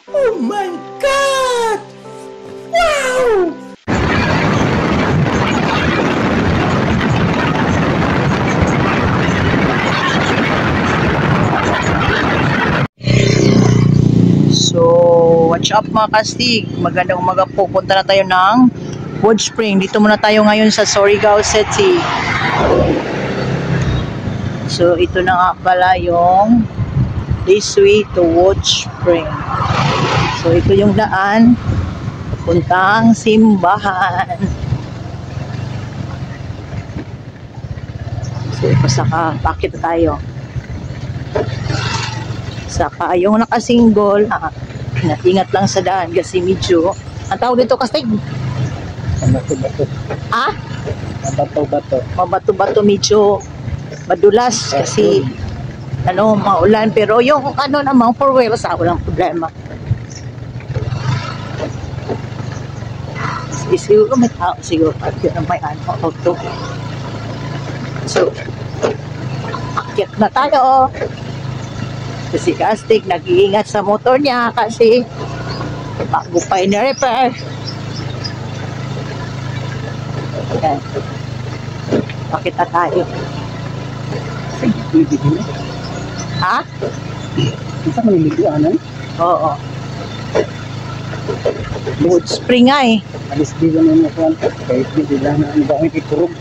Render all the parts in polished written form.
Oh my God! Wow! So, what's up mga kastig? Magandang umaga po. Punta na tayo ng Wood Spring. Dito muna tayo ngayon sa Surigao City. So, ito na nga pala yung this way to Wood Spring. So, ito yung daan papuntang simbahan. So, pasaka, bakit tayo? Saka yung nakasinggol, ingat lang sa daan kasi medyo, ang tawag dito kastig? Mabato-bato. Ah? Mabato-bato. Mabato-bato, medyo madulas kasi maulan, pero yung namang four wheels, walang problema. Siguro may tao, siguro yun ang may auto. So, akyat na tayo. Si Kastig nag-iingat sa motor niya kasi bago pa in-repair. Ayan. Pakita tayo. Ha? Isa ka niliguan, Oo. Wood Spring nga eh. alis dito na yung kwan. Kahit hindi lang na ang bakit iturog.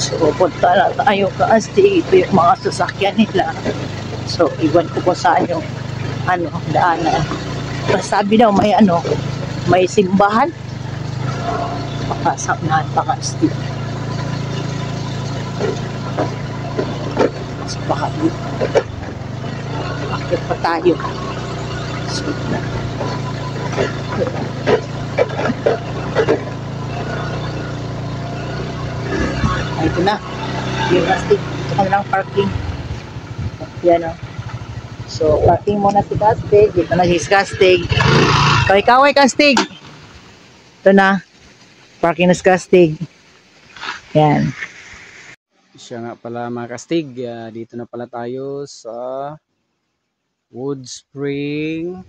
So, punta na tayo Kastig. Ito yung mga sasakyan nila. So, iwan ko po saan yung daanan. Sabi daw may may simbahan. Pakasaknahan pa Kastig. So, baka bakit pa tayo? So, ito na. Yung Kastig. Ito ka lang parking. Yan o. So, parking muna si Kastig. Dito na si Kastig. Kaway-kaway Kastig. Ito na. Parking na si Kastig. Yan. Siya nga pala mga kastig. Dito na pala tayo sa Wood Spring.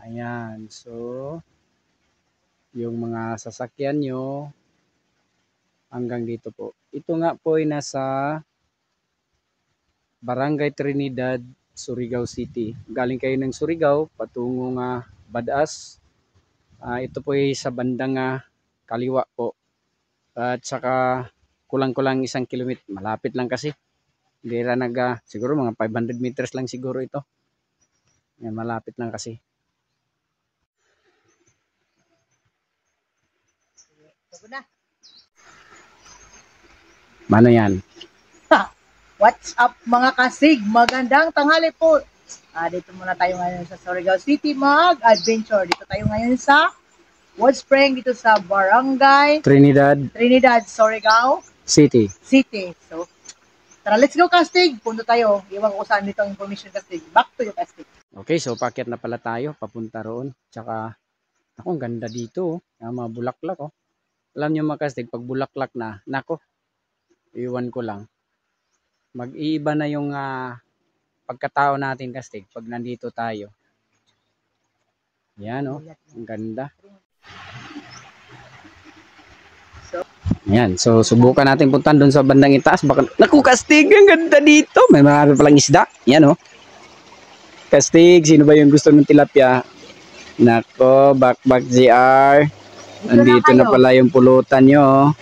Ayan. So, yung mga sasakyan nyo hanggang dito po. Ito nga po ay nasa Barangay Trinidad, Surigao City. Galing kayo ng Surigao, patungo nga Badas. Ito po ay sa bandang kaliwa po. At saka kulang-kulang 1 kilometer. Malapit lang kasi. Hindi ra siguro mga 500 meters lang siguro ito. Yan, malapit lang kasi. Mano yan? What's up mga Kastig? Magandang tanghali po. Dito muna tayo ngayon sa Surigao City mag-adventure. Dito tayo ngayon sa Wood Spring, dito sa Barangay Trinidad, Surigao City. So, tara, let's go Kastig. Punta tayo. Iwan ko saan dito ang information Kastig. Back to you Kastig. Okay, so paket na pala tayo papunta roon. Tsaka, ang ganda dito. Mga bulaklak. Alam nyo mga Kastig, pag bulaklak na, iwan ko lang. Mag-iiba na yung pagkatao natin Kastig pag nandito tayo. Yan ang ganda. Yan, so subukan natin puntan doon sa bandang itaas. Baka, Kastig, ang ganda dito. May marami palang isda. Yan Kastig, sino ba yung gusto ng tilapia? Bakbak GR. Nandito na pala yung pulutan nyo.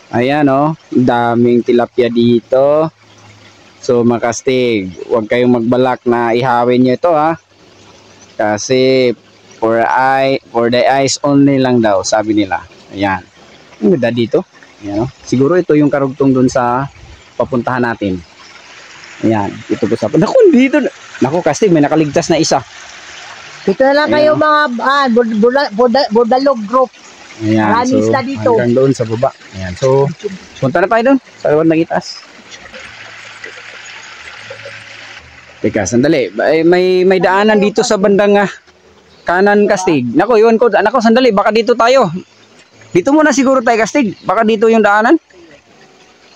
Ayan daming tilapia dito. So mga Kastig, huwag kayong magbalak na ihawin nyo ito kasi for the eyes only lang daw, sabi nila. Ayan. Ang ganda dito. Ayan siguro ito yung karugtong dun sa papuntahan natin. Ayan. Ito po sa dito. Kastig, may nakaligtas na isa. Dito na lang kayo mga Bordalog group. Ayan. So dito. hanggang doon sa baba. Ayan. So punta na tayo doon sa bandang itaas. Teka, sandali. May daanan dito sa bandang kanan Kastig. Iwan ko. Sandali. Baka dito tayo. Dito muna siguro tayo Kastig. Baka dito yung daanan.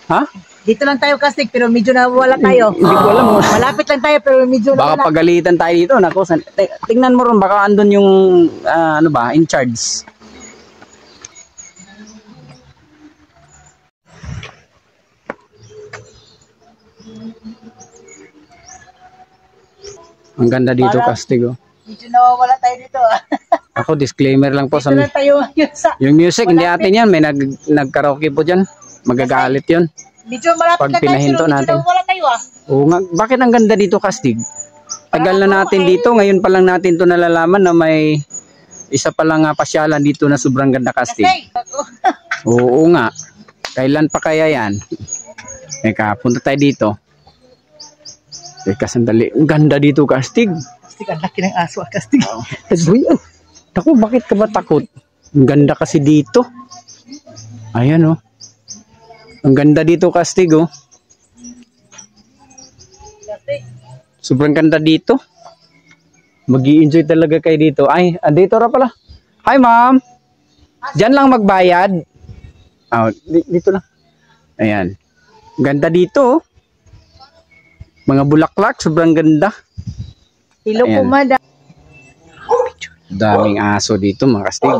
Ha? Dito lang tayo kastig pero medyo nawala tayo. Hindi ko alam. Malapit lang tayo pero medyo Baka nawala. pagalitan tayo dito. Nako, tingnan mo ron, baka andun yung ano ba, in charge. Ang ganda dito, Kastig. Oh. Medyo nawawala tayo dito. Ako, disclaimer lang po Dito sa lang tayo yun sa... yung music, hindi atin yan. May nagkaraoke po dyan. Magagalit yun. Medyo malapit Pag lang tayo pinahinto pero medyo natin. nawawala tayo Oo nga, bakit ang ganda dito, Kastig? Tagal na natin dito, ngayon pa lang natin to nalalaman na may isa pa lang pasyalan dito na sobrang ganda, Kastig. Oo nga. Kailan pa kaya yan? Teka, punta tayo dito. Teka, sandali. Ang ganda dito, Kastig. Kastig, ang laki ng aso, Kastig. Tako, bakit ka ba takot? Ang ganda kasi dito. Ayan, oh. Ang ganda dito, Kastig, oh. Sobrang ganda dito. Mag-i-enjoy talaga kayo dito. Ay, andito ra pala. Hi, ma'am. Diyan lang magbayad. Oh, dito lang. Ayan. Ganda dito, oh. Mga bulaklak, sobrang ganda. Hello po, Ayan. madam. Daming aso dito, mga Kastig.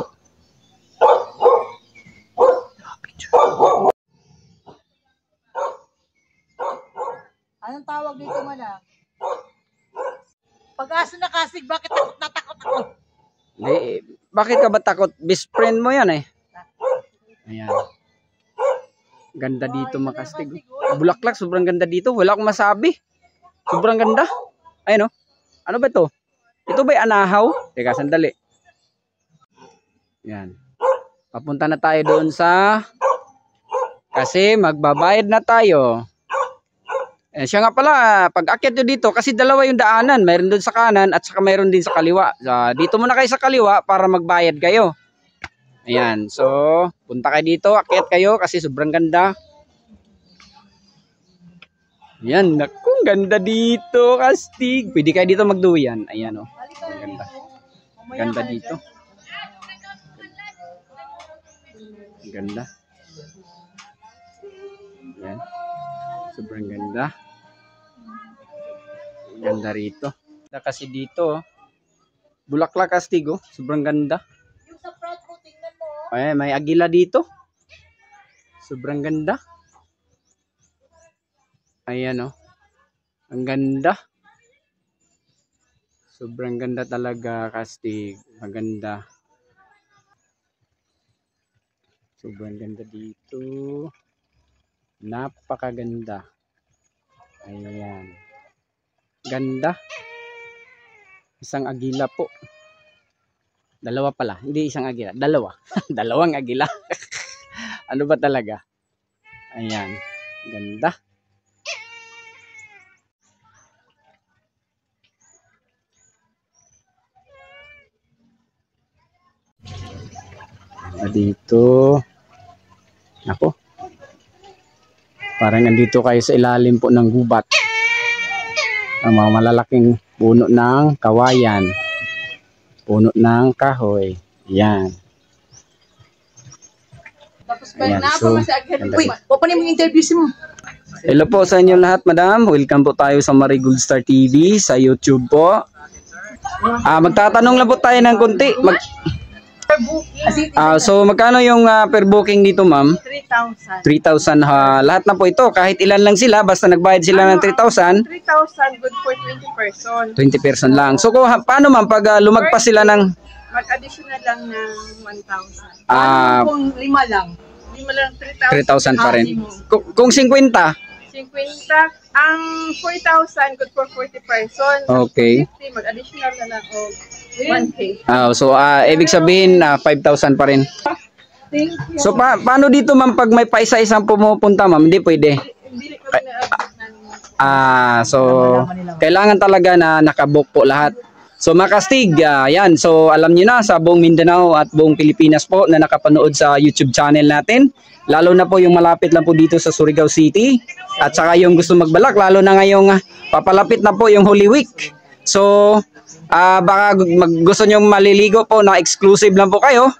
Anong tawag dito, madam? Pag-aso na Kastig, bakit natakot ako? Hindi, bakit ka ba takot? Best friend mo yan, eh. Ayan. Ganda dito, mga Kastig. Bulaklak, sobrang ganda dito. Wala akong masabi. Sobrang ganda. Ayun, oh. Ano ba ito? Ito ba'y anahaw? Teka, sandali. Yan. Papunta na tayo doon sa... Kasi magbabayad na tayo. Siya nga pala, pag akyat nyo dito, kasi dalawa yung daanan. Mayroon doon sa kanan at saka mayroon din sa kaliwa. Dito muna kayo sa kaliwa para magbayad kayo. Ayan. So, punta kayo dito, akyat kayo kasi sobrang ganda. Ayan, naku, ganda dito, Kastig. Pwede kayo dito magduyan. Ayan, oh. Ang ganda. Ganda dito. Ang ganda. Ayan. Sobrang ganda. Ganda rito. Kasi dito, oh. Bulaklak, Kastig, oh. Sobrang ganda. Yung sa front mo, tingnan mo. Ayan, may agila dito. Sobrang ganda. Ayan, oh. Ang ganda. Sobrang ganda talaga, Kastig. Maganda. Sobrang ganda dito. Napakaganda. Ayan. Ganda. Isang agila po. Dalawa pala. Hindi isang agila. Dalawa. Dalawang agila. Ano ba talaga? Ayan. Ganda. Dito. Ako. Parang nandito kayo sa ilalim po ng gubat. Ang mga malalaking puno ng kawayan. Puno ng kahoy. Yan. Tapos Ayan, na so, ako masagad. ganda. Uy, papanin mo yung interview mo. Hello po sa inyo lahat, madam. Welcome po tayo sa Marigold Star TV sa YouTube po. Magtatanong lang po tayo ng konti. So magkano yung per booking dito, ma'am? 3,000. 3,000 lahat na po ito. Kahit ilan lang sila, basta nagbayad sila ng 3,000. 3,000 good for 20 person. 20 person lang. So paano ma'am pag lumagpas sila ng Mag-additional lang ng 1,000. Kung 5 lang. Hindi mo lang 3,000. 3,000 pa rin. Kung 50, 50. Ang 4,000 good for 40 person. okay. 50, mag-additional na lang o 1K. So ibig sabihin 5,000 pa rin. Thank you. So paano dito ma'am pag may paisa-isang pumupunta, ma'am? Hindi pwede. Hindi ko na So kailangan talaga na nakabook po lahat. So mga Kastig, yan. So alam niyo na sa buong Mindanao at buong Pilipinas po na nakapanood sa YouTube channel natin. Lalo na po yung malapit lang po dito sa Surigao City. At saka yung gusto magbalak, lalo na ngayong papalapit na po yung Holy Week. So baka gusto nyo maliligo po na exclusive lang po kayo.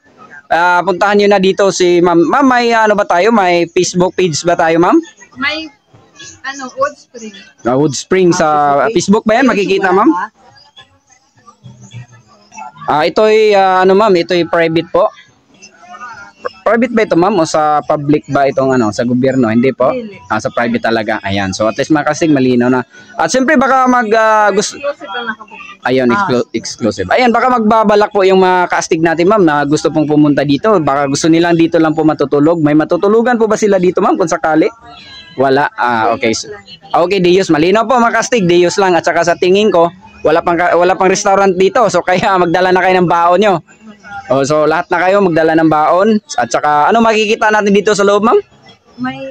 Puntahan nyo na dito si ma'am. Ma'am, may ano ba tayo? May Facebook page ba tayo, ma'am? may Wood Spring. Wood Spring sa Facebook ba yan? Makikita, ma'am? Ito'y ma'am, ito'y private po. Private ba ito, ma'am, o sa public ba itong sa gobyerno? Hindi po. Sa private talaga. Ayan. So at least makasig malinaw na. At siyempre baka gusto. Ayun, exclusive. Ayan, baka magbabalak po yung mga kaastig natin, ma'am, na gusto pong pumunta dito. Baka gusto nilang dito lang po matutulog. May matutulugan po ba sila dito, ma'am, kung sakali? Wala. Okay. Okay, Diyos. Malinaw po mga kaastig. Diyos lang. At saka sa tingin ko, wala pang restaurant dito. So kaya magdala na kayo ng baon nyo. So lahat na kayo magdala ng baon. At saka ano makikita natin dito sa loob, ma'am? May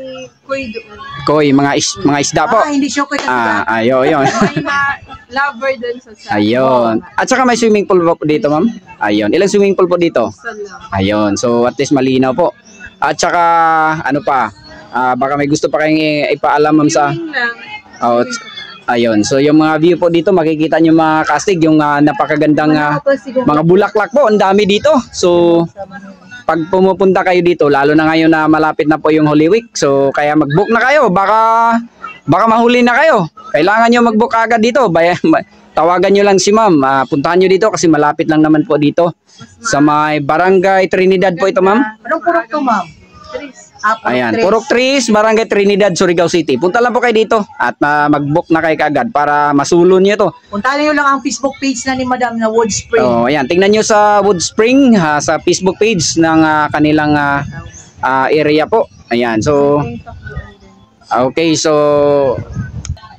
koy doon. Koy, mga isda po. Hindi siya koy kasi. Ayun. May lover doon sa side. Ayun. At saka may swimming pool po dito, ma'am? Ayun. Ilang swimming pool po dito? Ayun. So at least malinaw po. At saka ano pa? Baka may gusto pa kayong ipaalam, ma'am, sa ayun. So yung mga view po dito makikita niyo mga kastig, yung napakagandang mga bulaklak po, ang dami dito. So pag pumupunta kayo dito, lalo na ngayon na malapit na po yung Holy Week, so kaya mag-book na kayo, baka mahuli na kayo. Kailangan niyo mag-book agad dito. Tawagan niyo lang si ma'am, puntahan niyo dito kasi malapit lang naman po dito. Sa may Barangay Trinidad po ito, ma'am. Anong purok to, ma'am? Ayan, Purok Tris, Barangay Trinidad, Surigao City. Punta lang po kayo dito at mag-book na kayo kaagad para masulon niyo to. Puntahan niyo lang ang Facebook page na ni Madam na Wood Spring. Ayan, tingnan niyo sa Wood Spring sa Facebook page ng kanilang area po. Ayan, so okay,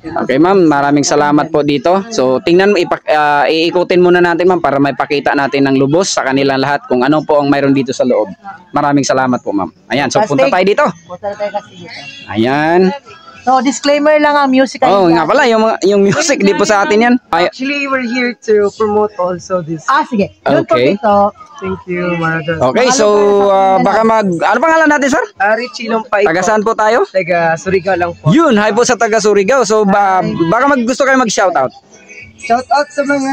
okay, ma'am, maraming salamat po dito. So tingnan mo, iikutin muna natin, ma'am, para may pakita natin ng lubos sa kanilang lahat kung ano po ang mayroon dito sa loob. Maraming salamat po, ma'am. Ayan, so punta tayo dito. Punta tayo kasi dito. Ayan. So disclaimer lang ang music. Nga pala, yung music di po sa atin yan. Actually, we're here to promote also this. Sige. Doon po Okay. dito. Thank you, Maradas. Okay, so baka ano pangalan natin, sir? Richie Lompay Taga saan po tayo? Taga Surigao lang po. Yun, hi po sa taga Surigao. So baka gusto kayo mag-shoutout. Shout out sa mga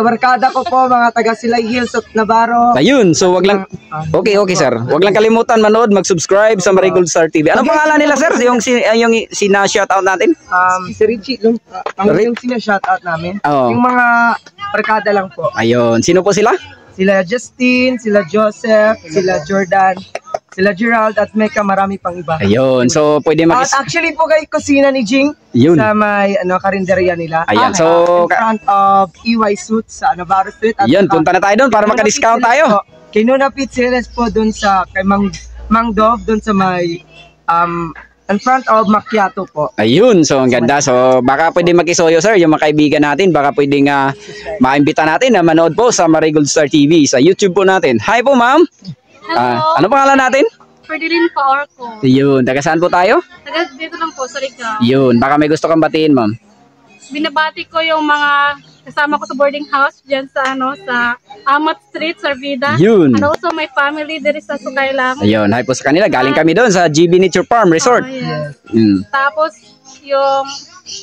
barkada ko po, mga taga Silay Hills of Navarro. Ayun, so wag lang. Okay, sir. Wag lang kalimutan manood, mag-subscribe sa Marigold Star TV. Ano pangalan nila, sir? Yung sina-shoutout natin? Si Richie Lompay, yung sina-shout out namin. Oo. Yung mga barkada lang po. Ayun, sino po sila? Sila Justin, sila Joseph, sila Jordan, sila Gerald at Mecca, marami pang iba. Ayun, so pwede At actually po kay kusina ni Jing Yun. sa may karinderya nila. Ayan, so in front of EY Suits sa Navarro Street. At yun, punta na tayo doon para maka-discount tayo. Kay Nuna Pizzeres po doon sa kay Mang Dov doon sa may in front of Macchiato po. Ayun, so ang ganda. So baka pwede makisuyo, sir, yung mga kaibigan natin. Baka pwedeng maimbita natin na manood po sa Marigold Star TV sa YouTube po natin. Hi po, ma'am. Hello. Ano pangalan natin? Ferdinand Paorco. Yun, taga saan po tayo? Taga dito lang po, Surigao. Yun, baka may gusto kang batiin, ma'am. Binabati ko yung mga kasama ko sa boarding house diyan sa sa Amat Street, Sarvida. Yun. And also my family there sa Sukaylang. Ayun, hi po sa kanila. Galing kami doon sa GB Nature Farm Resort. Yes. Mm. Tapos yung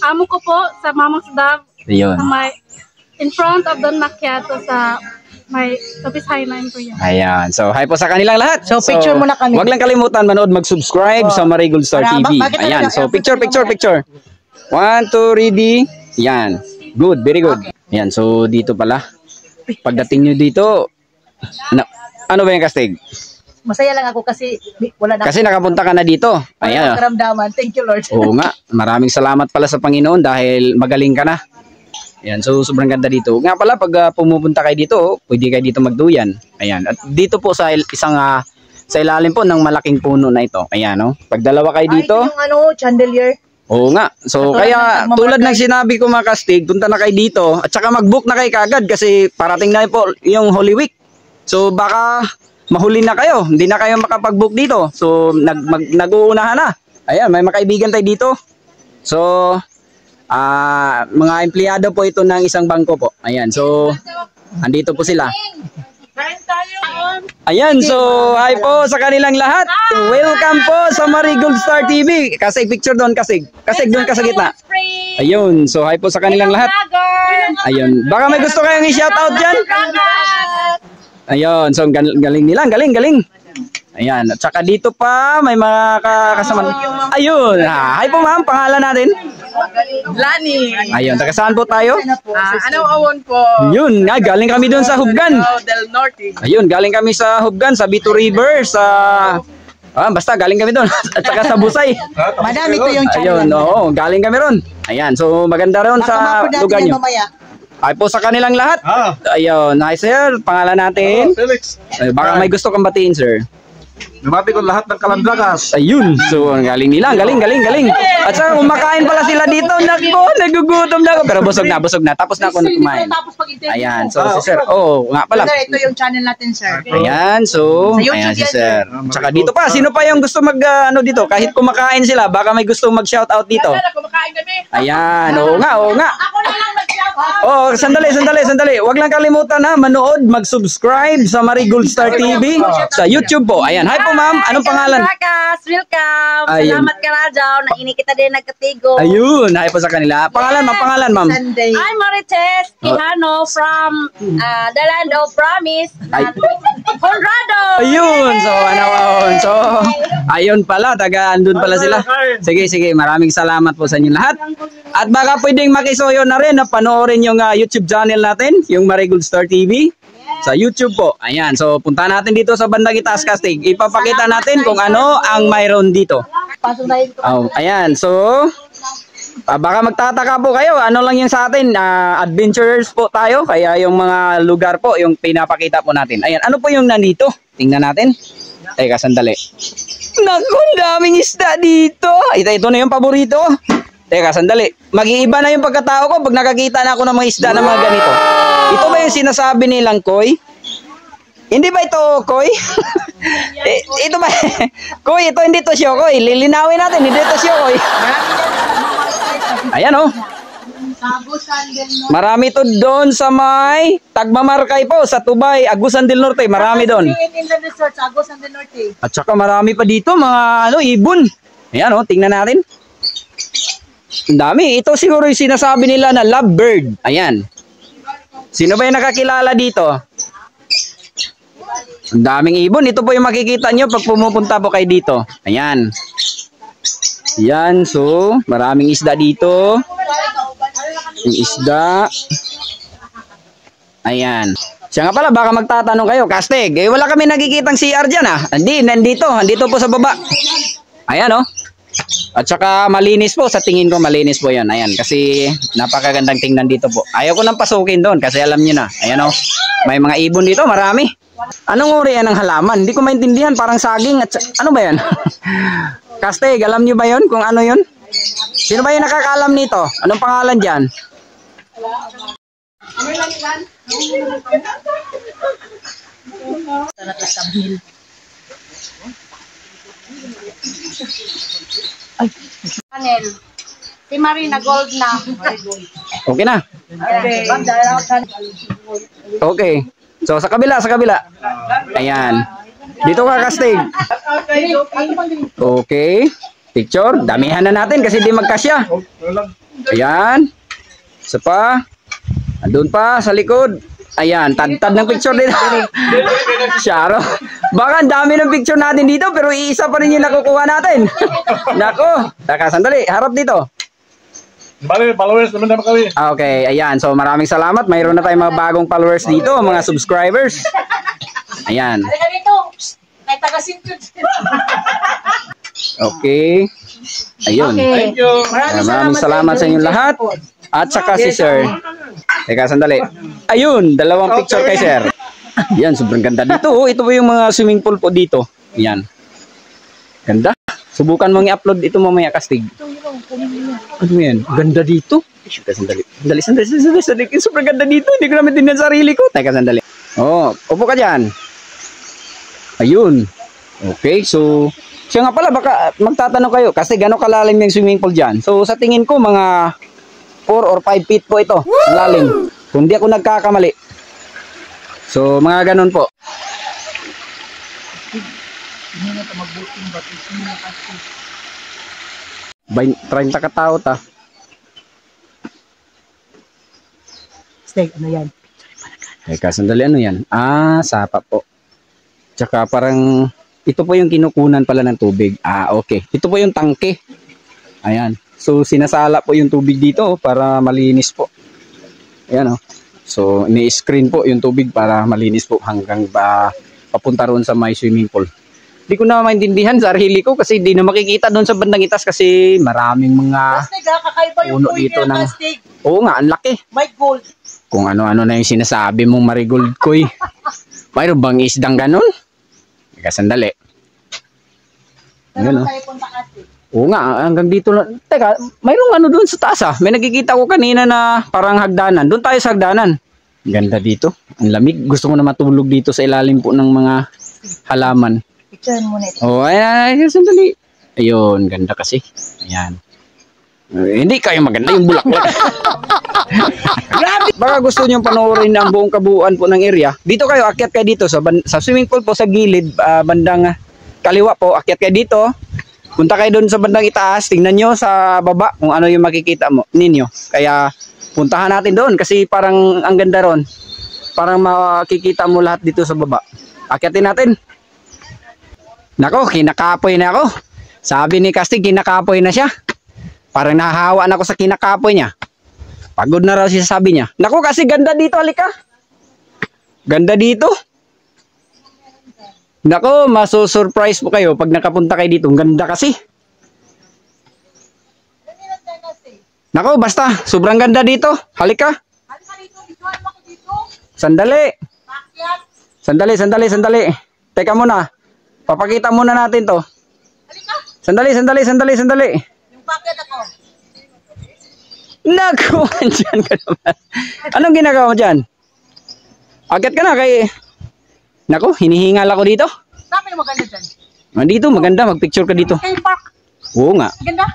amo ko po sa Mamang's Dove Ayun. sa may in front of Don Macchiato sa may Tapis Highline po yan. Ayan. So, hi po sa kanilang lahat. So, picture muna kami. Huwag lang kalimutan manood, mag-subscribe sa Marigold Star TV. Ayan. So, picture. 1, 2, ready. Ayan. Good, very good. Ayan. So, dito pala. Pagdating nyo dito, ano ba yung kastig? Masaya lang ako kasi wala na. Kasi nakapunta ka na dito. Ayan. Karamdaman. Thank you, Lord. Oo nga. Maraming salamat pala sa Panginoon dahil magaling ka na. Ayan, so sobrang ganda dito. Nga pala, pag pumupunta kayo dito, pwede kayo dito magduyan. Ayan, at dito po sa isang sa ilalim po ng malaking puno na ito. Ayan, no? Pag dalawa kayo dito. Yung chandelier. Oo nga. So kaya tulad ng sinabi ko mga kastig, punta na kayo dito at saka mag-book na kayo kagad kasi parating na po yung Holy Week. So baka mahuli na kayo, hindi na kayo makapag-book dito. So nag-uunahan na. Ayan, may mga kaibigan tayo dito. So mga empleyado po ito ng isang bangko po. Ayan, so andito po sila. Ayan, so hi po sa kanilang lahat. Welcome po sa Marigold Star TV. Kasig, picture doon, kasig. Kasig doon ka sa gitna. Ayun, so hi po sa kanilang lahat. Ayun, baka may gusto kayong i-shoutout dyan. Ayun, so galing nila, galing. Ayan, at saka dito pa may mga kasama. Yung mga Ayun. Hi po ma'am, pangalan natin? Lani. Ayun, taga saan po tayo? Anong awon po? Yun, galing kami doon sa Hubgan. Del Norte. Ayun, galing kami sa Hubgan, sa Bito River, sa... basta galing kami doon. At saka sa Busay. Madam, ito yung Ayun, channel. oo, galing kami ron. Ayan, so maganda ron sa lugar nyo. Mamaya. Ay po sa kanilang lahat. Ayun, hi sir, pangalan natin. Felix. Baka may gusto kang batiin sir. Namati ko lahat ng kalandakas. Ayun, so ang galing nila, galing. At saka kumakain pala sila dito. Nako, nagugutom na ako. Pero busog na. Tapos na ako na kumain. Ayan, so si sir, nga pala. Sir, ito yung channel natin, sir. Ayan, so, Sa YouTube ayan si yan, sir. Tsaka dito pa, sino pa yung gusto dito? Kahit kumakain sila, baka may gusto mag-shoutout dito. Kumakain kami. Ayan, oo nga. Ako na lang mag-shout. Sandali. Huwag lang kalimutan ha, manood, mag-subscribe sa Marigold Star TV sa YouTube po. Ayan, hi po ma'am, anong pangalan? Rakas, welcome. Ayun. Salamat ka Rajaw. Naini kita din nagkatigo. Ayun, hi po sa kanila. Pangalan ma'am. Sunday. I'm Marites Quijano from the land of promise. Conrado. Ayun, so ayun pala, andun pala sila. Sige, maraming salamat po sa inyo lahat. At baka pwedeng makisuyo na rin na panoorin yung YouTube channel natin, yung Marigold Star TV. Sa YouTube po. Ayan, so punta natin dito sa bandang itaas Kastig. Ipapakita natin kung ano ang mayroon dito. Ayan, so baka magtataka po kayo, ano lang yung sa atin, adventurers po tayo, kaya yung mga lugar po, yung pinapakita po natin. Ayan, ano po yung nandito? Tingnan natin. Teka, sandali. Naku, daming isda dito. Ito na yung paborito. Teka, sandali. Mag-iiba na yung pagkatao ko pag nakakita na ako ng mga isda na mga ganito. Ito ba yung sinasabi nilang koi? Hindi ba ito koi? Ito ba? Koi, ito hindi to siya koi. Lilinawin natin, hindi to siya koi. Ayan oh. Marami to doon sa may Tagmamarkay po, sa Tubay, Agusan del Norte. Marami doon. At saka marami pa dito, mga ibon. Ayan oh, tingnan natin. Ang dami. Ito siguro yung sinasabi nila na lovebird. Ayan. Sino ba yung nakakilala dito? Ang daming ibon. Ito po yung makikita nyo pag pumupunta po kayo dito. Ayan. Ayan. So, maraming isda dito. Yung isda. Ayan. Siya nga pala, baka magtatanong kayo, Kastig, wala kami nakikitang CR dyan Nandito po sa baba. Ayan oh. At saka malinis po, sa tingin ko malinis po yan. Ayan, kasi napakagandang tingnan dito po. Ayaw ko nang pasukin doon kasi alam nyo na. Ayan o, may mga ibon dito, marami. Anong uri yan ng halaman? Hindi ko maintindihan, parang saging at ano ba yan? Kastig, alam nyo ba yun kung ano yun? Sino ba yung nakakaalam nito? Anong pangalan dyan? Channel. Si Marina Gold na. Okay na? Okay. So sa kabila. Ayan. Dito ka, Kastig. Okay. Picture. Damihan na natin kasi di magkasya. Ayan. Isa pa. Andun pa sa likod. Ayan, tad ng picture dito. Sharo. Baka ang dami ng picture natin dito pero iisa pa rin yung nakukuha natin. Nako. Taka, sandali. Harap dito. Bali, followers naman kami. Okay, ayan. So maraming salamat. Mayroon na tayong mga bagong followers dito, mga subscribers. Ayan. Okay. Ayun. Thank you. Maraming salamat sa inyong lahat. At saka si Sir. Teka, sandali. Ayun, dalawang picture kay Sir. Yan, sobrang ganda dito. Ito po yung mga swimming pool po dito. Yan. Ganda. Subukan mong i-upload ito mamaya, Kastig. Ano yan? Ganda dito. Sandali. Sobrang ganda dito. Hindi ko naman tingnan sarili ko. Teka, sandali. Oh, upo ka dyan. Ayun. Okay, so siya nga pala, baka magtatanong kayo kasi gano'ng kalalim yung swimming pool dyan. So sa tingin ko mga 4 or 5 feet po ito ang lalim, kung di ako nagkakamali. So mga ganun po. 30 katao ta. Steak, ano yan? Teka, sandali, ano yan? Sapa po. Tsaka parang Ito po yung kinukunan pala ng tubig. Okay. Ito po yung tangke. Ayan. So, sinasala po yung tubig dito para malinis po. Ayan, oh. So, ini-screen po yung tubig para malinis po hanggang papunta roon sa may swimming pool. Hindi ko na maintindihan sa sarili ko kasi hindi na makikita doon sa bandang itaas kasi maraming mga puno dito ng... Oo nga, ang laki. May gold. Kung ano-ano na yung sinasabi mong marigold koy. Mayroon bang isdang ganun? Teka, sandali. Ayan, oh. Oo nga, hanggang dito lang. Teka, mayroong ano doon sa taas May nakikita ko kanina na parang hagdanan. Doon tayo sa hagdanan. Ganda dito. Ang lamig. Gusto ko na matulog dito sa ilalim po ng mga halaman. Picture mo na ito. Oh, ayan, sandali. Ayun, ganda kasi. Ayan. Hindi kayo maganda yung bulaklak. Baka gusto nyo panoorin ang buong kabuuan po ng area. Dito kayo, akyat kayo dito sa swimming pool po sa gilid, bandang kaliwa po, akyat kayo dito. Punta kayo doon sa bandang itaas, tingnan nyo sa baba kung ano yung makikita mo ninyo. Kaya puntahan natin doon kasi parang ang ganda ron. Parang makikita mo lahat dito sa baba. Akyatin natin. Nako, kinakapoy na ako. Sabi ni Castig, kinakapoy na siya. Parang nahahawa na ako sa kinakapoy niya. Pagod na raw siya, sabi niya. Nako, kasi ganda dito, halika. Ganda dito. Nako, maso-surprise po kayo pag nakapunta kayo dito. Ganda kasi. Nako, basta. Sobrang ganda dito. Halika. Sandali. Sandali. Teka muna. Papakita muna natin to. Sandali. Yung packet ako. Naku, andyan ka naman. Anong ginagawa mo dyan? Akyat ka na kay... Naku, hinihingal ako dito. Sabi mo maganda dyan. Dito, maganda. Magpicture ka dito. Sky Park. Oo nga. Ganda.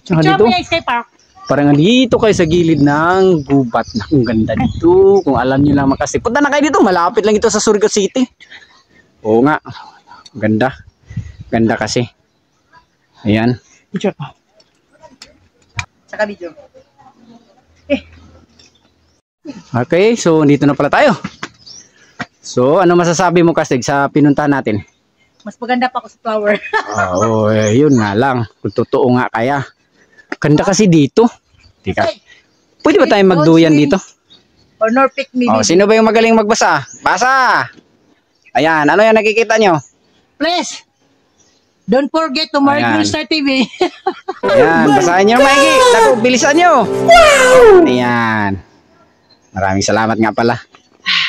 Tsaka Picture dito. mo yung Sky Park. Parang dito kayo sa gilid ng gubat. Naku, ganda dito. Kung alam nyo lang kasi. Punta na kayo dito. Malapit lang ito sa Surigao City. Oo nga. Ganda. Ganda kasi. Ayan. Picture pa. Saka video. Okay, so dito na pala tayo. So, ano masasabi mo, Castig, sa pinuntahan natin? Mas maganda pa ako sa flower. Oo, yun nga lang. Kung totoo nga kaya. Ganda kasi dito. Tika. Pwede ba tayong magduyan dito? Or nor pick me. Sino ba yung magaling magbasa? Basa! Ayan, ano yung nakikita nyo? Please, don't forget to mark Ayan. Star TV. Ayan, basahin nyo maigi. Naku, bilisan nyo. Wow! Ayan. Maraming salamat nga pala.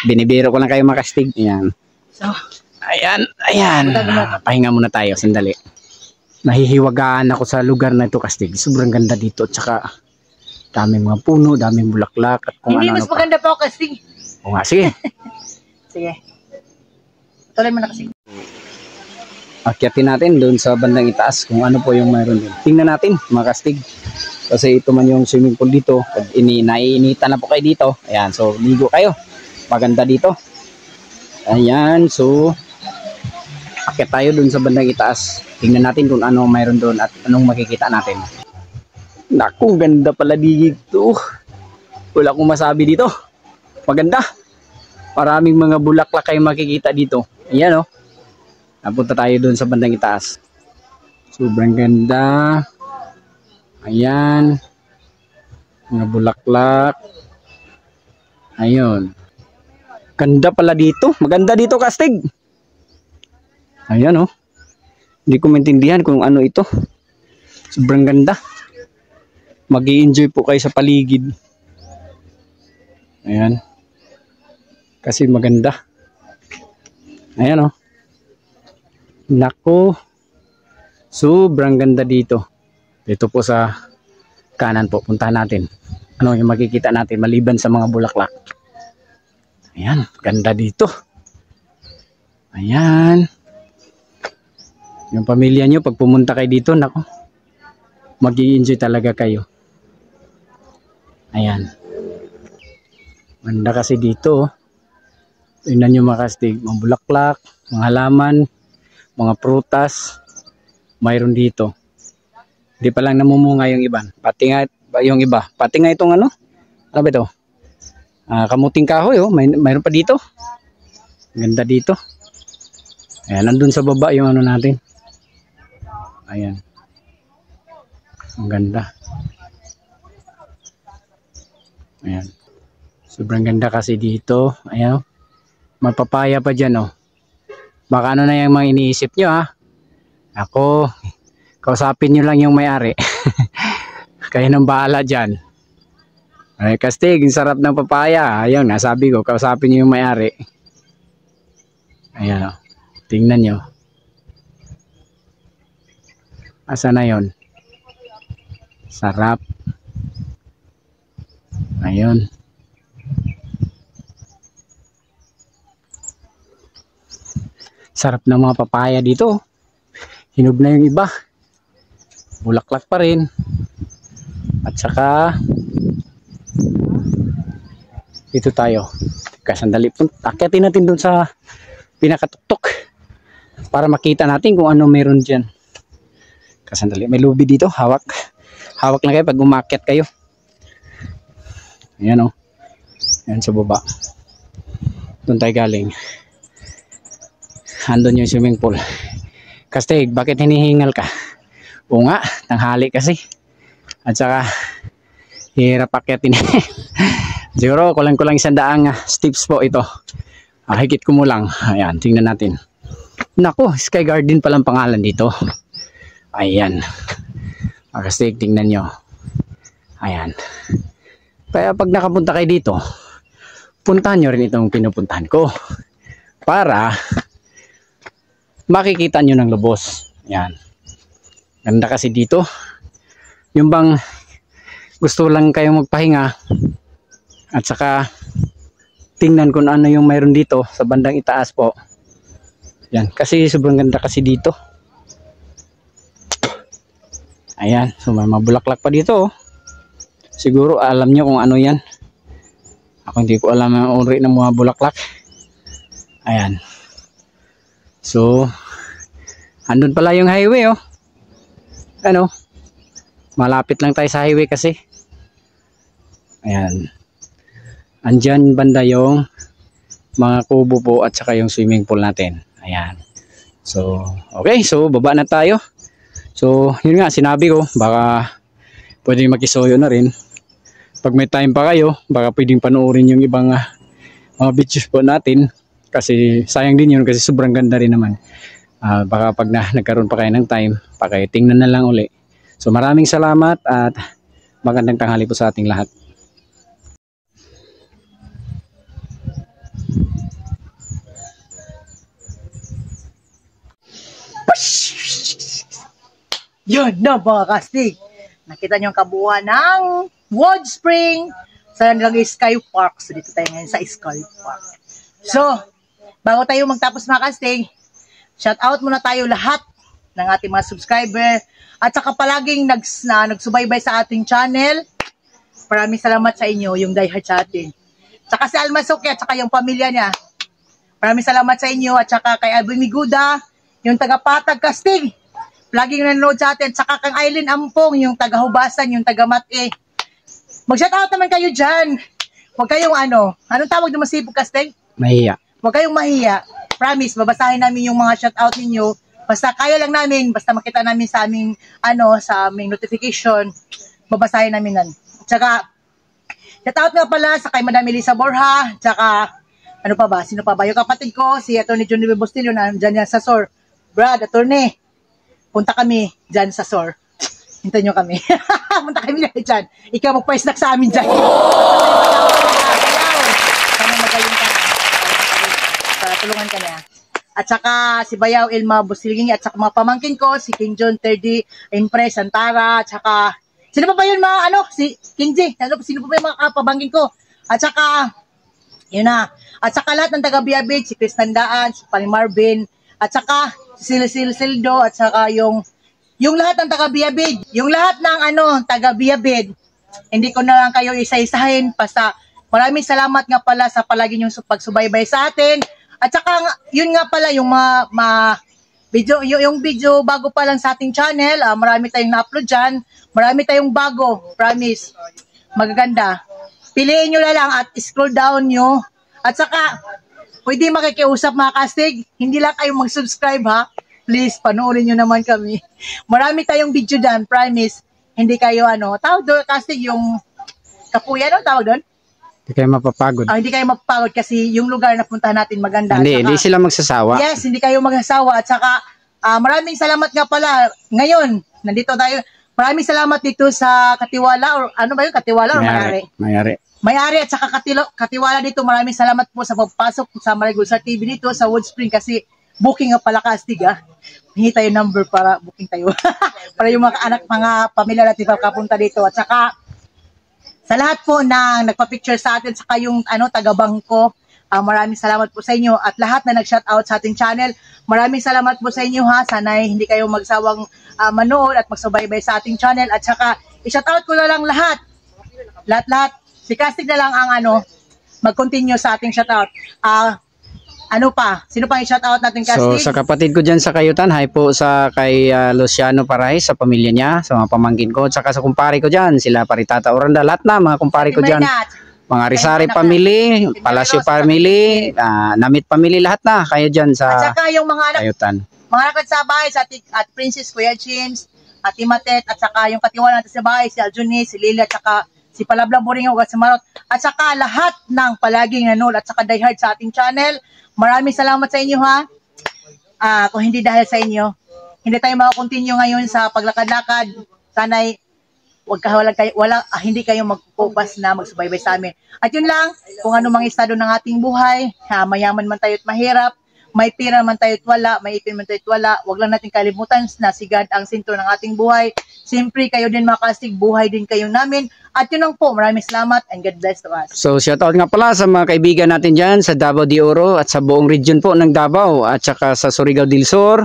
Binibiro ko lang kayo, Castig. Ayan. So, Ayan. Pahinga muna tayo, sandali. Nahihiwagaan ako sa lugar na ito, Castig. Sobrang ganda dito. Tsaka, daming mga puno, daming bulaklak. At kung hindi ano-ano mas maganda pa ako kasi. O nga, sige. Sige. Tuloy mo na kasi. Akyatin natin doon sa bandang itaas kung ano po yung mayroon din. Tingnan natin, mga Castig. Kasi ito man yung swimming pool dito. Pag naiinitan na po kayo dito. Ayan, so ligo kayo. Maganda dito. Ayan, so akyat tayo doon sa bandang itaas. Tingnan natin kung ano mayroon doon at anong makikita natin. Naku, ganda pala dito. Wala akong masabi dito. Maganda. Maraming mga bulaklak kayong makikita dito. Ayan, oh. Napunta tayo doon sa bandang itaas. Sobrang ganda. Ayan. Mga bulaklak. Ayun. Ganda pala dito. Maganda dito, Castig. Ayan, oh. Hindi ko maintindihan kung ano ito. Sobrang ganda. Mag-i-enjoy po kayo sa paligid. Ayan. Kasi maganda. Ayan, oh. Nako. Sobrang ganda dito. Dito po sa kanan po. Puntahan natin. Ano yung makikita natin maliban sa mga bulaklak. Ayan. Ganda dito. Ayan. Yung pamilya nyo, pag pumunta kayo dito, nako. Mag-i-enjoy talaga kayo. Ayan. Ganda kasi dito. Tingnan nyo, mga Castig. Mga bulaklak, mga halaman, mga prutas. Mayroon dito. Hindi pa lang namumunga yung iba. Pati nga yung iba. Pati nga itong ano? Ano ba ito? Kamuting kahoy, oh. Mayroon pa dito. Ganda dito. Ayan, nandun sa baba yung ano natin. Ayan. Ang ganda. Ayan. Sobrang ganda kasi dito. Ayan. Mapapaya pa dyan, oh. Baka ano na yung mga iniisip nyo, ha. Ako, kausapin nyo lang yung may-ari. Kayo nang bahala dyan. Ay, Kastig, ang sarap ng papaya. Ayun, nasabi ko, kausapin nyo yung may-ari. Ayan, oh. Tingnan nyo. Asa na yun? Sarap. Ayun. Sarap ng mga papaya dito. Hinog na yung iba. Bulaklak pa rin. At saka dito tayo. Sandali po. Akyatin natin dun sa pinakatuktok para makita natin kung ano meron dyan. Sandali. May lubi dito. Hawak. Hawak lang kayo pag umakyat kayo. Ayan, oh. Ayan sa baba. Doon tayo galing. Andun yung swimming pool. Kastig, bakit hinihingal ka? Oo nga, tanghali kasi. At saka hirap akyatin. Siguro kulang-kulang 100 steps po ito. Higit ko mo lang. Ayan, tingnan natin. Nako, Sky Garden palang pangalan dito. Ayan. Kastig, tingnan nyo. Ayan. Kaya pag nakapunta kayo dito, puntahan nyo rin itong pinupuntahan ko. Para makikita nyo ng lubos. Ayan. Ganda kasi dito. Yung bang gusto lang kayong magpahinga at saka tingnan kung ano yung mayroon dito sa bandang itaas po. Yan, kasi sobrang ganda kasi dito. Ayan, so may mabulaklak pa dito, oh. Siguro alam nyo kung ano yan. Ako hindi ko alam ang uri ng mga bulaklak. Ayan. So andun pala yung highway, oh. Ano, malapit lang tayo sa highway kasi. Ayan. Andyan banda yung mga kubo po at saka yung swimming pool natin. Ayan. So, okay. So, baba na tayo. So, yun nga, sinabi ko, baka pwedeng makisoyo na rin. Pag may time pa kayo, baka pwedeng panoorin yung ibang mga videos po natin. Kasi sayang din yun kasi sobrang ganda rin naman. Baka pag nagkaroon pa kayo ng time, tingnan na lang uli. So, maraming salamat at magandang tanghali po sa ating lahat. Yun na mga Kastig. Nakita nyo ang kabuuan ng Wood Spring sa nilang Sky Park. So dito tayo ngayon sa Sky Park. So, bago tayo magtapos mga Kastig, shout out muna tayo lahat ng ating mga subscriber at saka palaging nagsubaybay sa ating channel. Maraming salamat sa inyo, yung diehard sa atin. Saka si Almasuke at saka yung pamilya niya. Maraming salamat sa inyo at saka kay Alvin Miguda, yung taga-Patag Kastig. Laging nanonood sa atin. Saka kang Aileen Ampong, yung taga-Hubasan, yung taga-Mate. Mag-shoutout naman kayo dyan. Huwag kayong anong tawag na masipag Kastig? Mahiya. Huwag kayong mahiya. Promise, babasahin namin yung mga shoutout ninyo. Basta kaya lang namin, basta makita namin sa aming, sa aming notification, babasahin namin nan. Tsaka, shoutout nga pala sa kay Madam Elisa Borja, tsaka, sino pa ba? Yung kapatid ko, si Atty. John Louis Bustillo, nandyan yan sa SOR. Brad, attorney, punta kami dyan sa SOR. Hintayin nyo kami. Punta kami dyan. Ikaw magpa-snack sa amin dyan. Sana magaling ka na. Tulungan ka na. At saka si Bayaw Ilma Busilging at saka mga pamangkin ko, si King John 30, Impress, Santara, at saka, sino pa ba yun mga, si King J, sino pa ba yung mga pamangkin ko? At saka, yun na. At saka lahat ng taga-Biabid, si Chris Tandaan, si Pani Marvin, at saka si Sildo, at saka yung lahat ng taga-Biabid, yung lahat ng taga-Biabid, hindi ko na lang kayo isa-isahin, basta maraming salamat nga pala sa palagi yung pagsubaybay sa atin. At saka yun nga pala yung video, yung video bago pa lang sa ating channel, marami tayong na-upload dyan, marami tayong bago, promise, magaganda. Piliin nyo na lang at scroll down nyo. At saka pwede makikiusap mga kastig. Hindi lang kayo mag-subscribe ha. Please, panoorin nyo naman kami. Marami tayong video dyan, promise. Hindi kayo tawag doon kastig yung kapuya no, tawag doon? Hindi kayo mapapagod. Hindi kayo mapapagod kasi yung lugar na puntahan natin maganda. Hindi sila magsasawa. Yes, hindi kayo magsasawa. At saka, maraming salamat nga pala. Ngayon, nandito tayo. Maraming salamat dito sa Katiwala or ano ba yun? Katiwala or Mayari? Mayari at saka Katiwala dito. Maraming salamat po sa pagpasok sa Marigold Star TV dito sa Wood Spring kasi booking nga pala kastig Hingi tayo number para booking tayo. Para yung mga anak, mga pamilya natin pagkapunta dito. At saka sa lahat po na nagpa-picture sa atin, saka yung taga-bangko, maraming salamat po sa inyo. At lahat na nag-shoutout sa ating channel, maraming salamat po sa inyo ha. Sana hindi kayo magsawang manood at magsubaybay sa ating channel. At saka i-shoutout ko na lang lahat. Lahat. Si Kastig na lang ang mag-continue sa ating shoutout. Ano pa? Sino pang i-shoutout natin, Kastig? So sa kapatid ko dyan sa Kayutan, hi po sa kay Luciano Paray, sa pamilya niya, sa mga pamangkin ko, at saka sa kumpare ko dyan, sila Paritata Oranda, lahat na mga kumpare ko dyan. Mga Rizari family, Palacio family, Namit family, lahat na kayo dyan sa at saka yung mga anak, Kayutan. Mga anak sa bahay, at Princess, Kuya James, at Timatet, at saka yung Katiwala natin sa bahay, si Aljuni, si Lily, at saka si Palablang Boringo, at si Marot, at saka lahat ng palaging nanood, at saka diehard sa ating channel. Maraming salamat sa inyo ha. Kung hindi dahil sa inyo, hindi tayo makakontinue ngayon sa paglakad-lakad. Sana'y hindi kayo mag-focus na magsubaybay sa amin. At yun lang, kung ano mang estado ng ating buhay, mayaman man tayo at mahirap, may pira man tayo at wala, may ipin man tayo at wala, wag lang natin kalimutan na si God ang sentro ng ating buhay. Siyempre kayo din mga kastig, buhay din kayo namin. At yun lang po, maraming salamat and God bless to us. So shoutout nga pala sa mga kaibigan natin dyan sa Davao de Oro at sa buong region po ng Davao at saka sa Surigao del Sur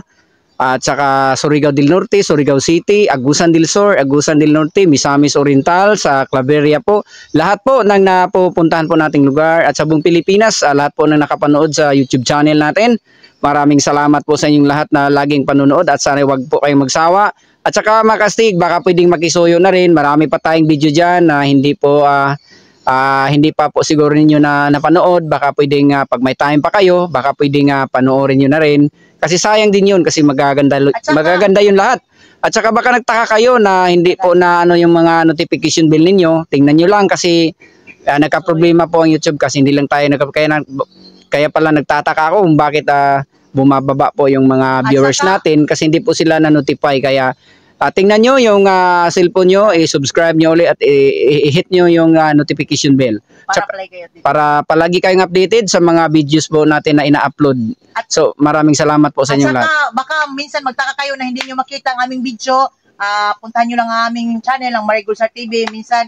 at saka Surigao del Norte, Surigao City, Agusan del Sur, Agusan del Norte, Misamis Oriental, sa Claveria po. Lahat po ng napupuntahan po nating lugar at sa buong Pilipinas, lahat po ng nakapanood sa YouTube channel natin. Maraming salamat po sa inyong lahat na laging panonood at sana wag po kayong magsawa. At saka mga kastig, baka pwedeng makisuyo na rin. Marami pa tayong video dyan na hindi pa po siguro ninyo na napanood. Baka pwedeng pag may time pa kayo, baka pwedeng panoorin nyo na rin. Kasi sayang din yun kasi magaganda yun lahat. At saka baka nagtaka kayo na hindi po na yung mga notification bell ninyo. Tingnan nyo lang kasi nagka-problema po ang YouTube kasi hindi lang tayo kaya pala nagtataka ako kung bakit bumababa po yung mga viewers natin kasi hindi po sila na-notify. Kaya tingnan nyo yung cellphone nyo, i-subscribe nyo ulit at i-hit nyo yung notification bell. Para palagi kayong updated sa mga videos po natin na ina-upload. So maraming salamat po sa inyong lahat. Baka minsan magtaka kayo na hindi nyo makita ang aming video. Puntahan nyo lang ang aming channel, ang Marigold Star TV. Minsan,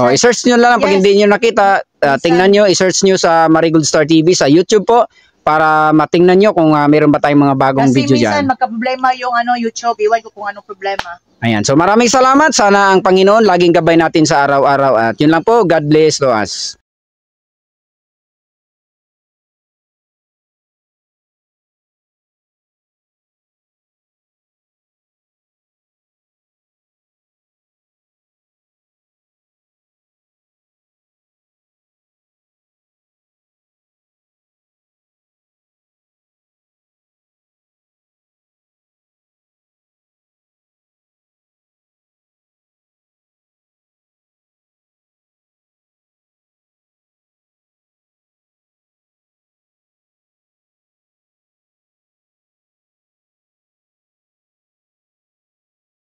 i-search nyo lang pag hindi nyo nakita. Tingnan nyo, i-search nyo sa Marigold Star TV sa YouTube po para matingnan nyo kung meron ba tayong mga bagong video dyan. Kasi minsan magka-problema yung YouTube. Iwan ko kung anong problema. Ayan. So maraming salamat. Sana ang Panginoon laging gabay natin sa araw-araw. At yun lang po. God bless to us.